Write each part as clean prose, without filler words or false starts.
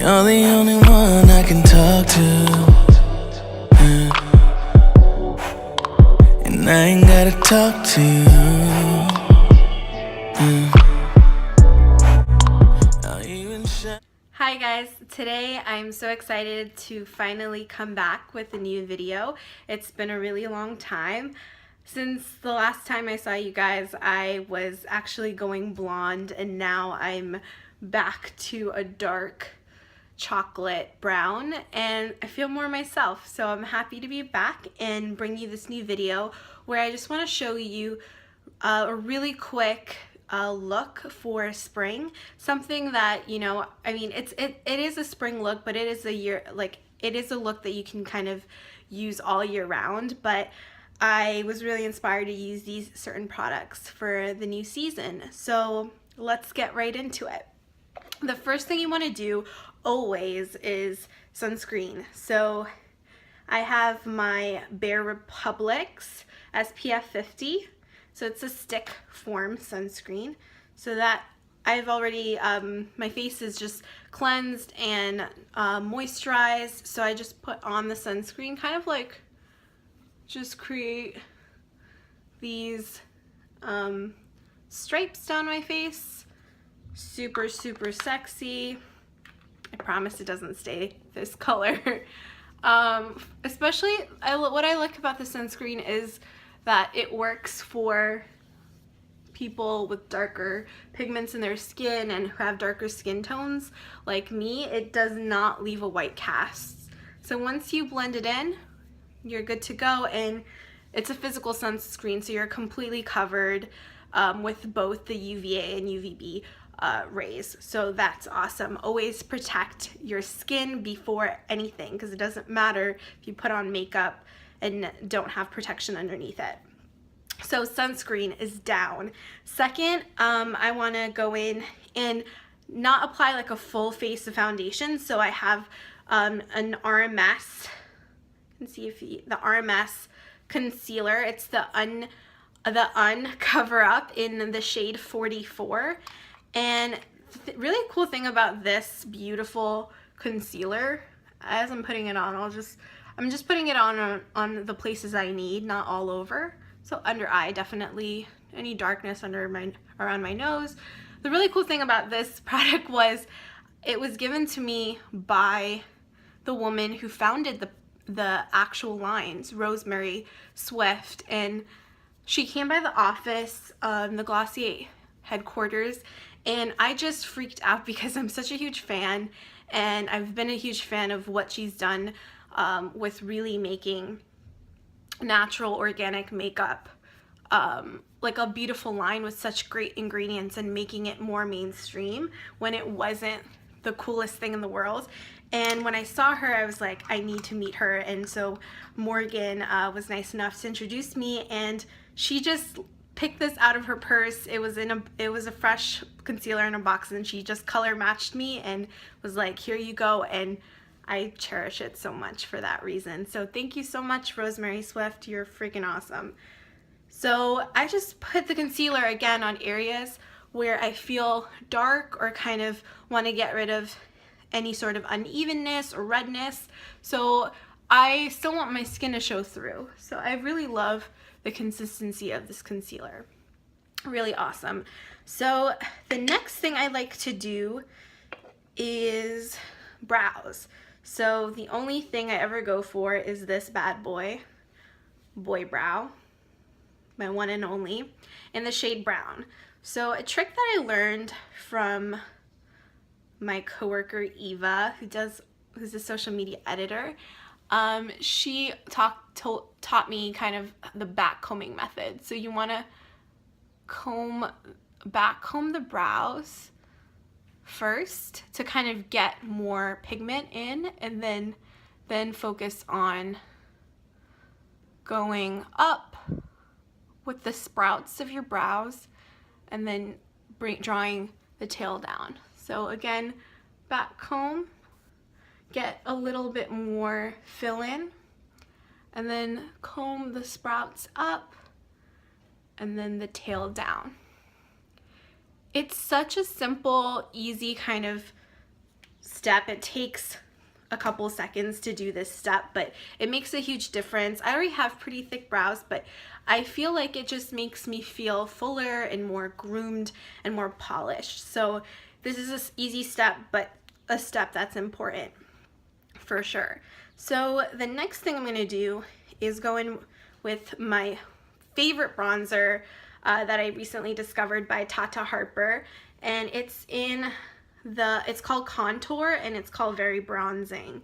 You're the only one I can talk to, and I ain't gotta talk to you. Hi guys, today I'm so excited to finally come back with a new video. It's been a really long time. Since the last time I saw you guys, I was actually going blonde, and now I'm back to a dark chocolate brown, and I feel more myself. So I'm happy to be back and bring you this new video where I just want to show you a really quick look for spring. Something that, you know, I mean, it is a spring look, but it is a look that you can kind of use all year round. But I was really inspired to use these certain products for the new season. So let's get right into it. The first thing you want to do always is sunscreen. So I have my Bare Republic's SPF 50. So it's a stick form sunscreen. So that I've already, my face is just cleansed and moisturized. So I just put on the sunscreen, kind of like just create these stripes down my face. Super, super sexy. I promise it doesn't stay this color. Especially, what I like about the sunscreen is that it works for people with darker pigments in their skin and who have darker skin tones like me. It does not leave a white cast. So once you blend it in, you're good to go, and it's a physical sunscreen, so you're completely covered with both the UVA and UVB rays. So that's awesome. Always protect your skin before anything, because it doesn't matter if you put on makeup and don't have protection underneath it. So sunscreen is down. Second, I want to go in and not apply like a full face of foundation. So I have an RMS, you can see if the RMS concealer. It's the Cover Up in the shade 44. And the really cool thing about this beautiful concealer, as I'm putting it on, I'm just putting it on the places I need, not all over. So under eye, definitely any darkness around my nose. The really cool thing about this product was it was given to me by the woman who founded the actual lines, Rosemary Swift, and she came by the office, the Glossier headquarters, and I just freaked out because I'm such a huge fan, and I've been a huge fan of what she's done with really making natural organic makeup like a beautiful line with such great ingredients and making it more mainstream when it wasn't the coolest thing in the world. And when I saw her, I was like, I need to meet her. And so Morgan was nice enough to introduce me, and she just picked this out of her purse. It was a fresh concealer in a box, and she just color matched me and was like, here you go. And I cherish it so much for that reason. So thank you so much, Rosemary Swift. You're freaking awesome. So I just put the concealer again on areas where I feel dark or kind of want to get rid of any sort of unevenness or redness. So I still want my skin to show through. So I really love the consistency of this concealer. Really awesome. So the next thing I like to do is brows. So the only thing I ever go for is this bad boy brow, my one and only, in the shade brown. So a trick that I learned from my coworker Eva, who's a social media editor, she taught me kind of the back combing method. So you want to back comb the brows first to kind of get more pigment in, and then focus on going up with the sprouts of your brows, and then drawing the tail down. So again, back comb, get a little bit more fill in, and then comb the sprouts up, and then the tail down. It's such a simple, easy kind of step. It takes a couple seconds to do this step, but it makes a huge difference. I already have pretty thick brows, but I feel like it just makes me feel fuller and more groomed and more polished. So this is an easy step, but a step that's important for sure. So the next thing I'm going to do is go in with my favorite bronzer that I recently discovered by Harper, and it's called Contour, and it's called Very Bronzing.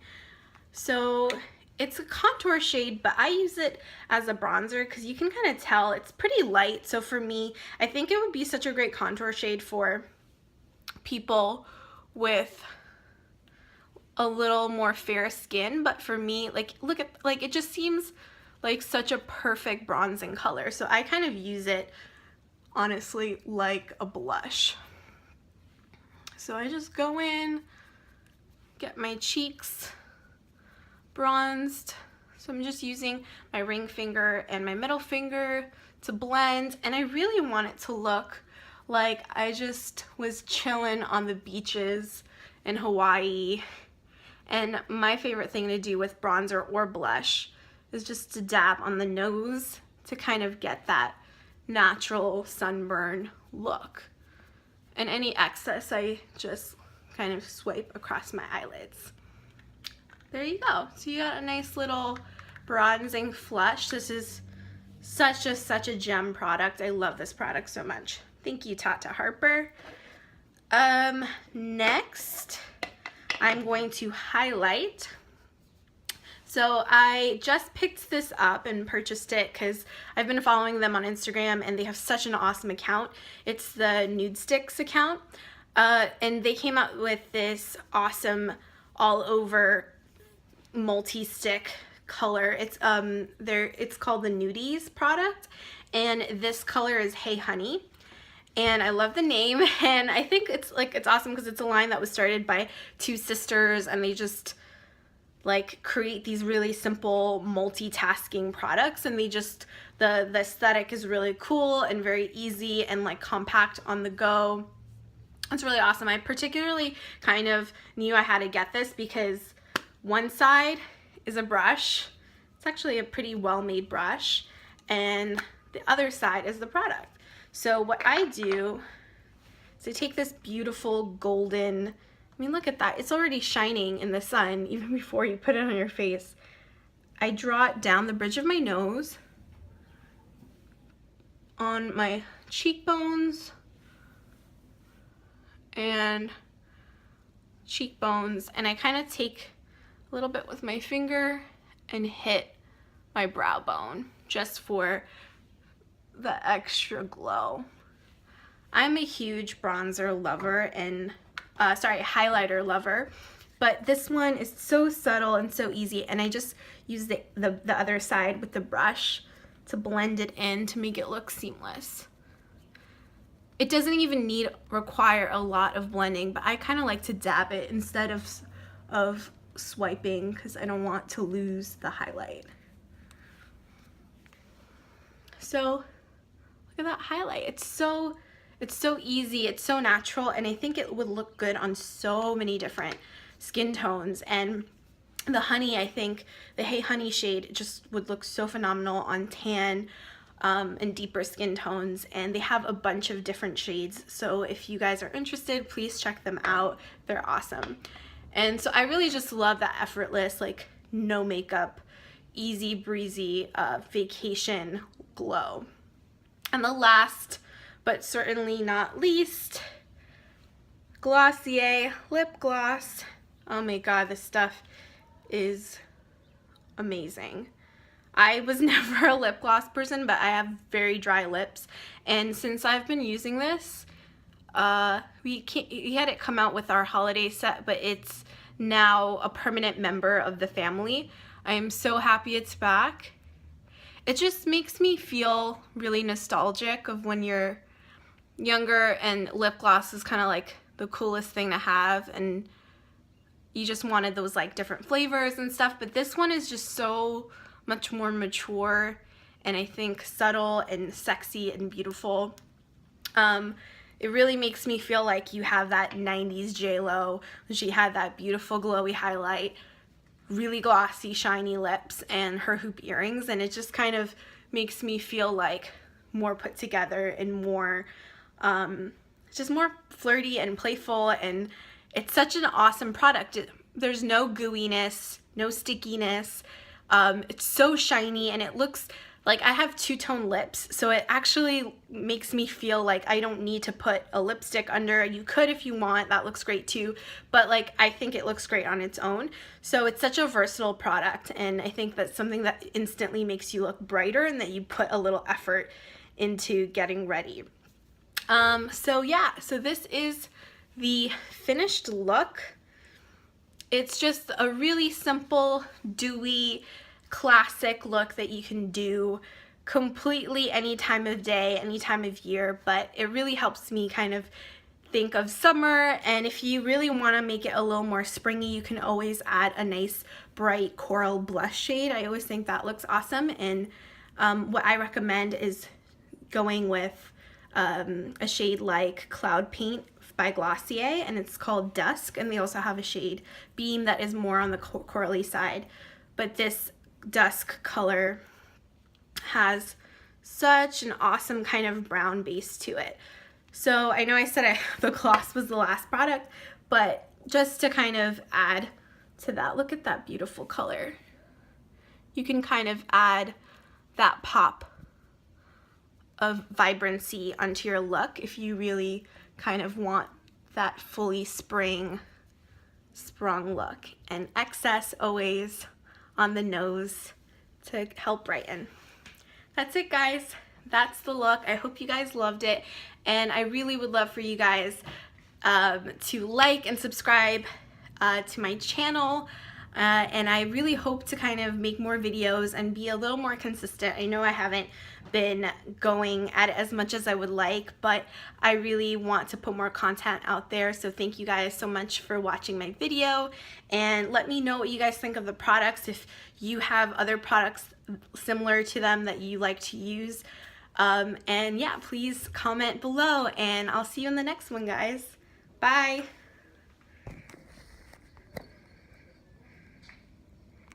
So it's a contour shade, but I use it as a bronzer because you can kind of tell it's pretty light. So for me, I think it would be such a great contour shade for people with a little more fair skin. But for me, like, look at, like, it just seems like such a perfect bronzing color. So I kind of use it honestly like a blush. So I just go in, get my cheeks bronzed. So I'm just using my ring finger and my middle finger to blend, and I really want it to look like I just was chilling on the beaches in Hawaii. And my favorite thing to do with bronzer or blush is just to dab on the nose to kind of get that natural sunburn look. And any excess I just kind of swipe across my eyelids. There you go. So you got a nice little bronzing flush. This is such a gem product. I love this product so much. Thank you, Harper. Next, I'm going to highlight. So I just picked this up and purchased it because I've been following them on Instagram and they have such an awesome account. It's the Nudies account, and they came out with this awesome all over multi-stick color. It's called the Nudies product, and this color is Hey Honey. And I love the name, and I think it's awesome because it's a line that was started by two sisters, and they just like create these really simple multitasking products, and they just the aesthetic is really cool and very easy and like compact on the go. It's really awesome. I particularly kind of knew I had to get this because one side is a brush. It's actually a pretty well-made brush, and the other side is the product. So what I do is I take this beautiful golden, I mean, look at that. It's already shining in the sun even before you put it on your face. I draw it down the bridge of my nose, on my cheekbones, and cheekbones, and I kind of take a little bit with my finger and hit my brow bone just for the extra glow. I'm a huge bronzer lover and highlighter lover, but this one is so subtle and so easy, and I just use the other side with the brush to blend it in to make it look seamless. It doesn't even require a lot of blending, but I kind of like to dab it instead of swiping because I don't want to lose the highlight. So look at that highlight. It's so easy, it's so natural, and I think it would look good on so many different skin tones. And the honey, I think the Hey Honey shade just would look so phenomenal on tan and deeper skin tones, and they have a bunch of different shades. So if you guys are interested, please check them out. They're awesome. And so I really just love that effortless, like no makeup, easy breezy vacation glow. And the last, but certainly not least, Glossier lip gloss. Oh my god, this stuff is amazing. I was never a lip gloss person, but I have very dry lips, and since I've been using this, we had it come out with our holiday set, but it's now a permanent member of the family. I am so happy it's back. It just makes me feel really nostalgic of when you're younger and lip gloss is kind of like the coolest thing to have, and you just wanted those like different flavors and stuff. But this one is just so much more mature and I think subtle and sexy and beautiful. it really makes me feel like you have that 90s J-Lo. She had that beautiful glowy highlight, really glossy, shiny lips, and her hoop earrings, and it just kind of makes me feel like more put together and more, just more flirty and playful, and it's such an awesome product. There's no gooiness, no stickiness. It's so shiny, and it looks like I have two-tone lips, so it actually makes me feel like I don't need to put a lipstick under. You could if you want, that looks great too, but like I think it looks great on its own. So it's such a versatile product, and I think that's something that instantly makes you look brighter and that you put a little effort into getting ready. So yeah, so this is the finished look. It's just a really simple, dewy, classic look that you can do completely any time of day, any time of year, but it really helps me kind of think of summer. And if you really want to make it a little more springy, you can always add a nice bright coral blush shade. I always think that looks awesome, and what I recommend is going with a shade like Cloud Paint by Glossier, and it's called Dusk, and they also have a shade Beam that is more on the corally side, but this Dusk color has such an awesome kind of brown base to it. So I know I said the gloss was the last product, but just to kind of add to that, look at that beautiful color. You can kind of add that pop of vibrancy onto your look if you really kind of want that fully sprung look. And excess always on the nose to help brighten. That's it, guys. That's the look. I hope you guys loved it, and I really would love for you guys to like and subscribe to my channel, and I really hope to kind of make more videos and be a little more consistent. I know I haven't been going at it as much as I would like, but I really want to put more content out there. So thank you guys so much for watching my video, and let me know what you guys think of the products, if you have other products similar to them that you like to use, and yeah, please comment below, and I'll see you in the next one, guys. Bye.